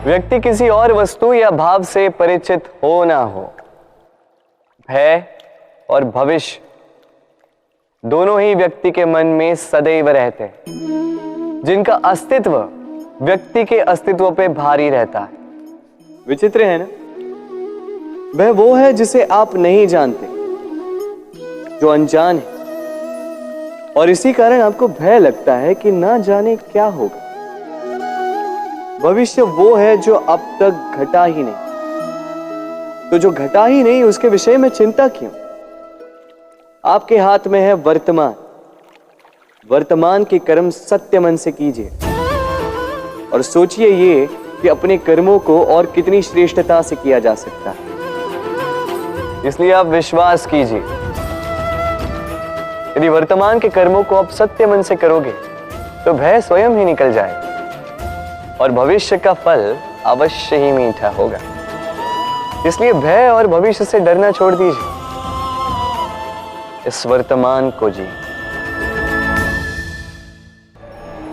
व्यक्ति किसी और वस्तु या भाव से परिचित हो ना हो, भय और भविष्य दोनों ही व्यक्ति के मन में सदैव रहते हैं, जिनका अस्तित्व व्यक्ति के अस्तित्व पे भारी रहता है। विचित्र है ना? वह वो है जिसे आप नहीं जानते, जो अनजान है, और इसी कारण आपको भय लगता है कि ना जाने क्या होगा। भविष्य वो है जो अब तक घटा ही नहीं, तो जो घटा ही नहीं उसके विषय में चिंता क्यों? आपके हाथ में है वर्तमान। वर्तमान के कर्म सत्य मन से कीजिए और सोचिए ये कि अपने कर्मों को और कितनी श्रेष्ठता से किया जा सकता है। इसलिए आप विश्वास कीजिए, यदि वर्तमान के कर्मों को आप सत्य मन से करोगे तो भय स्वयं ही निकल जाएगा और भविष्य का फल अवश्य ही मीठा होगा। इसलिए भय और भविष्य से डरना छोड़ दीजिए, इस वर्तमान को जी।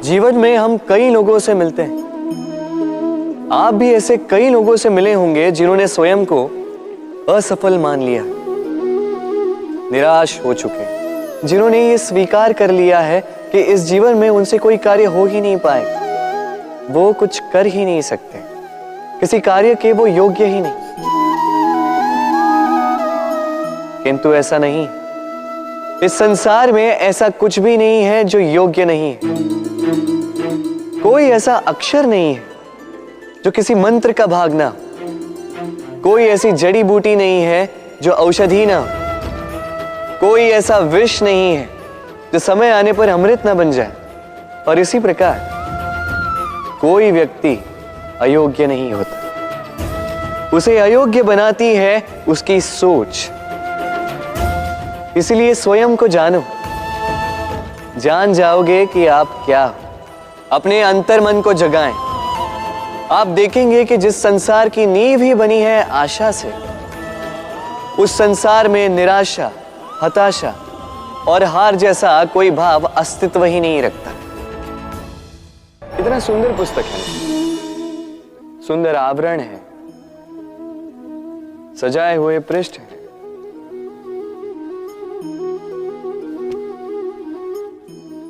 जीवन में हम कई लोगों से मिलते हैं। आप भी ऐसे कई लोगों से मिले होंगे जिन्होंने स्वयं को असफल मान लिया, निराश हो चुके, जिन्होंने ये स्वीकार कर लिया है कि इस जीवन में उनसे कोई कार्य हो ही नहीं पाएगा, वो कुछ कर ही नहीं सकते, किसी कार्य के वो योग्य ही नहीं। किंतु ऐसा नहीं, इस संसार में ऐसा कुछ भी नहीं है जो योग्य नहीं है। कोई ऐसा अक्षर नहीं है जो किसी मंत्र का भाग ना हो, कोई ऐसी जड़ी बूटी नहीं है जो औषधि ना हो, कोई ऐसा विष नहीं है जो समय आने पर अमृत ना बन जाए। और इसी प्रकार कोई व्यक्ति अयोग्य नहीं होता, उसे अयोग्य बनाती है उसकी सोच। इसलिए स्वयं को जानो, जान जाओगे कि आप क्या हो। अपने अंतर मन को जगाएं। आप देखेंगे कि जिस संसार की नींव ही बनी है आशा से, उस संसार में निराशा, हताशा और हार जैसा कोई भाव अस्तित्व ही नहीं रखता। इतना सुंदर पुस्तक है, सुंदर आवरण है, सजाए हुए पृष्ठ है,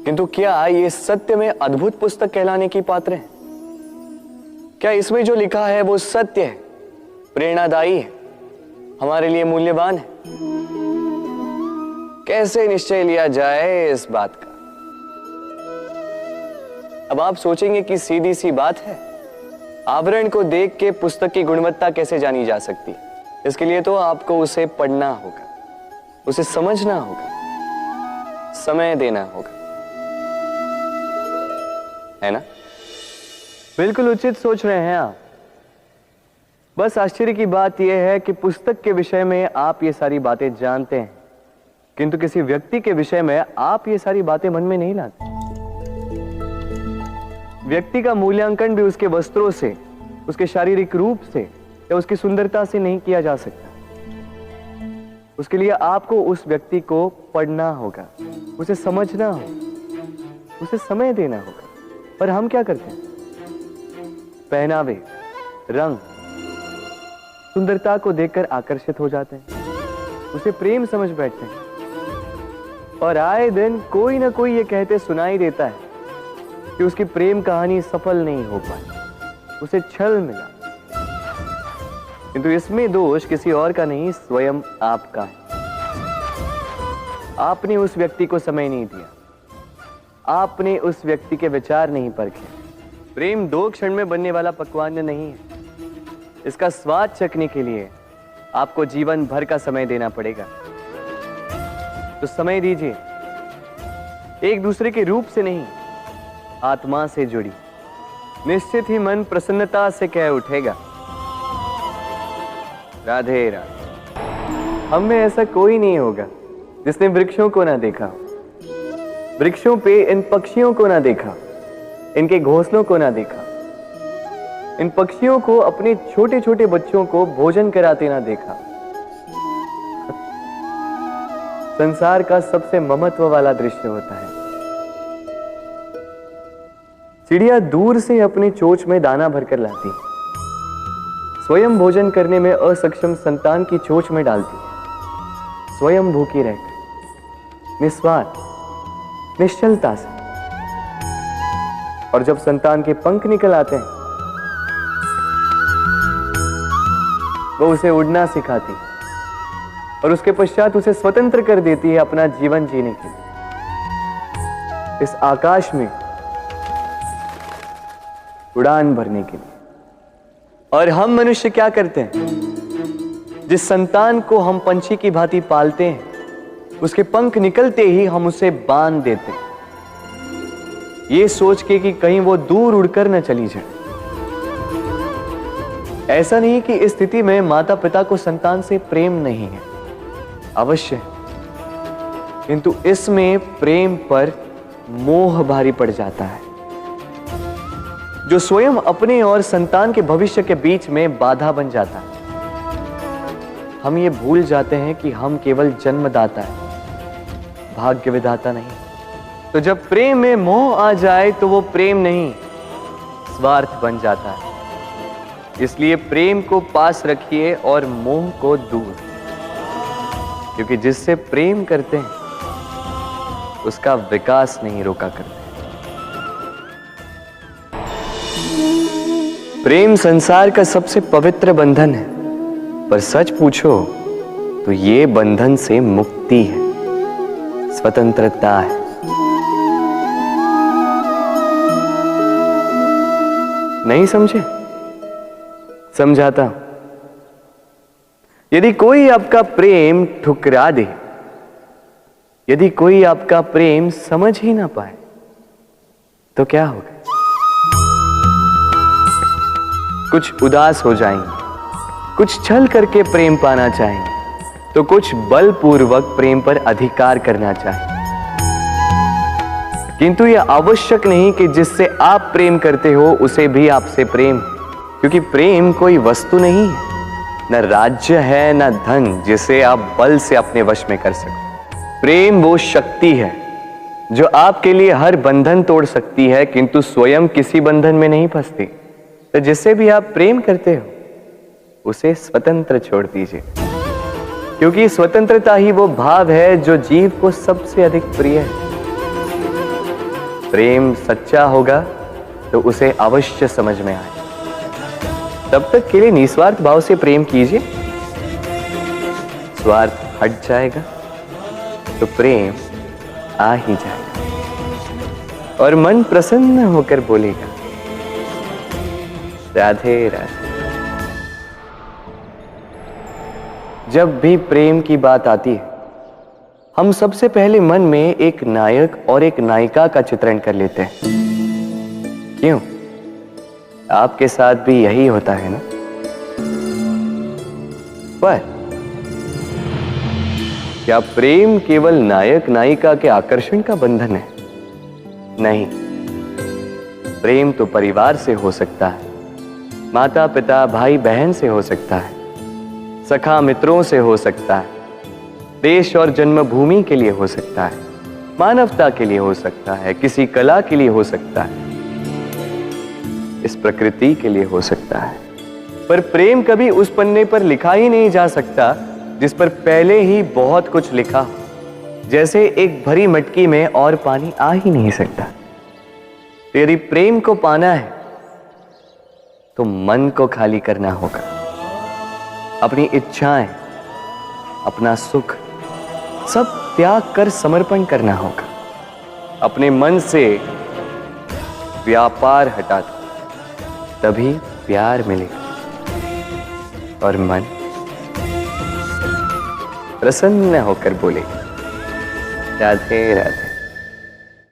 किंतु क्या ये सत्य में अद्भुत पुस्तक कहलाने की पात्र है? क्या इसमें जो लिखा है वो सत्य है, प्रेरणादायी है, हमारे लिए मूल्यवान है? कैसे निश्चय लिया जाए इस बात का? अब आप सोचेंगे कि सीधी सी बात है, आवरण को देख के पुस्तक की गुणवत्ता कैसे जानी जा सकती है? इसके लिए तो आपको उसे पढ़ना होगा, उसे समझना होगा, समय देना होगा, है ना? बिल्कुल उचित सोच रहे हैं आप। बस आश्चर्य की बात यह है कि पुस्तक के विषय में आप ये सारी बातें जानते हैं, किंतु किसी व्यक्ति के विषय में आप ये सारी बातें मन में नहीं लाते। व्यक्ति का मूल्यांकन भी उसके वस्त्रों से, उसके शारीरिक रूप से या उसकी सुंदरता से नहीं किया जा सकता। उसके लिए आपको उस व्यक्ति को पढ़ना होगा, उसे समझना होगा, उसे समय देना होगा। पर हम क्या करते हैं? पहनावे, रंग, सुंदरता को देखकर आकर्षित हो जाते हैं, उसे प्रेम समझ बैठते हैं और आए दिन कोई ना कोई ये कहते सुनाई देता है कि उसकी प्रेम कहानी सफल नहीं हो पाई, उसे छल मिला। किंतु इसमें दोष किसी और का नहीं, स्वयं आपका है। आपने उस व्यक्ति को समय नहीं दिया, आपने उस व्यक्ति के विचार नहीं परखे। प्रेम 2 क्षण में बनने वाला पकवान नहीं है, इसका स्वाद चखने के लिए आपको जीवन भर का समय देना पड़ेगा। तो समय दीजिए, एक दूसरे के रूप से नहीं, आत्मा से जुड़ी, निश्चित ही मन प्रसन्नता से कह उठेगा, राधे राधे। हम में ऐसा कोई नहीं होगा जिसने वृक्षों को ना देखा, वृक्षों पे इन पक्षियों को ना देखा, इनके घोंसलों को ना देखा, इन पक्षियों को अपने छोटे छोटे बच्चों को भोजन कराते ना देखा। संसार का सबसे ममत्व वाला दृश्य होता है। चिड़िया दूर से अपनी चोंच में दाना भरकर लाती, स्वयं भोजन करने में असक्षम संतान की चोंच में डालती है, स्वयं भूखी रहकर निस्वार्थ निश्चलता से। और जब संतान के पंख निकल आते हैं, वो उसे उड़ना सिखाती और उसके पश्चात उसे स्वतंत्र कर देती है अपना जीवन जीने के लिए, इस आकाश में उड़ान भरने के लिए। और हम मनुष्य क्या करते हैं? जिस संतान को हम पंछी की भांति पालते हैं, उसके पंख निकलते ही हम उसे बांध देते हैं, ये सोच के कि कहीं वो दूर उड़कर न चली जाए। ऐसा नहीं कि इस स्थिति में माता पिता को संतान से प्रेम नहीं है, अवश्य, किंतु इसमें प्रेम पर मोह भारी पड़ जाता है, जो स्वयं अपने और संतान के भविष्य के बीच में बाधा बन जाता है। हम ये भूल जाते हैं कि हम केवल जन्मदाता है, भाग्य विधाता नहीं। तो जब प्रेम में मोह आ जाए तो वो प्रेम नहीं, स्वार्थ बन जाता है। इसलिए प्रेम को पास रखिए और मोह को दूर, क्योंकि जिससे प्रेम करते हैं उसका विकास नहीं रोका करते। प्रेम संसार का सबसे पवित्र बंधन है, पर सच पूछो तो ये बंधन से मुक्ति है, स्वतंत्रता है। नहीं समझे? समझाता हूं। यदि कोई आपका प्रेम ठुकरा दे, यदि कोई आपका प्रेम समझ ही ना पाए, तो क्या होगा? कुछ उदास हो जाएंगे, कुछ छल करके प्रेम पाना चाहेंगे, तो कुछ बलपूर्वक प्रेम पर अधिकार करना चाहेंगे। किंतु यह आवश्यक नहीं कि जिससे आप प्रेम करते हो उसे भी आपसे प्रेम, क्योंकि प्रेम कोई वस्तु नहीं है, न राज्य है, न धन जिसे आप बल से अपने वश में कर सको। प्रेम वो शक्ति है जो आपके लिए हर बंधन तोड़ सकती है, किंतु स्वयं किसी बंधन में नहीं फंसती। तो जिससे भी आप प्रेम करते हो उसे स्वतंत्र छोड़ दीजिए, क्योंकि स्वतंत्रता ही वो भाव है जो जीव को सबसे अधिक प्रिय है। प्रेम सच्चा होगा तो उसे अवश्य समझ में आए। तब तक के लिए निस्वार्थ भाव से प्रेम कीजिए, स्वार्थ हट जाएगा तो प्रेम आ ही जाएगा और मन प्रसन्न होकर बोलेगा, राधे राधे। जब भी प्रेम की बात आती है, हम सबसे पहले मन में एक नायक और एक नायिका का चित्रण कर लेते हैं। क्यों? आपके साथ भी यही होता है ना? पर क्या प्रेम केवल नायक नायिका के आकर्षण का बंधन है? नहीं, प्रेम तो परिवार से हो सकता है, माता पिता भाई बहन से हो सकता है, सखा मित्रों से हो सकता है, देश और जन्मभूमि के लिए हो सकता है, मानवता के लिए हो सकता है, किसी कला के लिए हो सकता है, इस प्रकृति के लिए हो सकता है। पर प्रेम कभी उस पन्ने पर लिखा ही नहीं जा सकता जिस पर पहले ही बहुत कुछ लिखा हो। जैसे एक भरी मटकी में और पानी आ ही नहीं सकता। तो यदि प्रेम को पाना है तो मन को खाली करना होगा, अपनी इच्छाएं, अपना सुख सब त्याग कर समर्पण करना होगा। अपने मन से व्यापार हटा दो, तभी प्यार मिलेगा और मन प्रसन्न होकर बोलेगा, राधे राधे।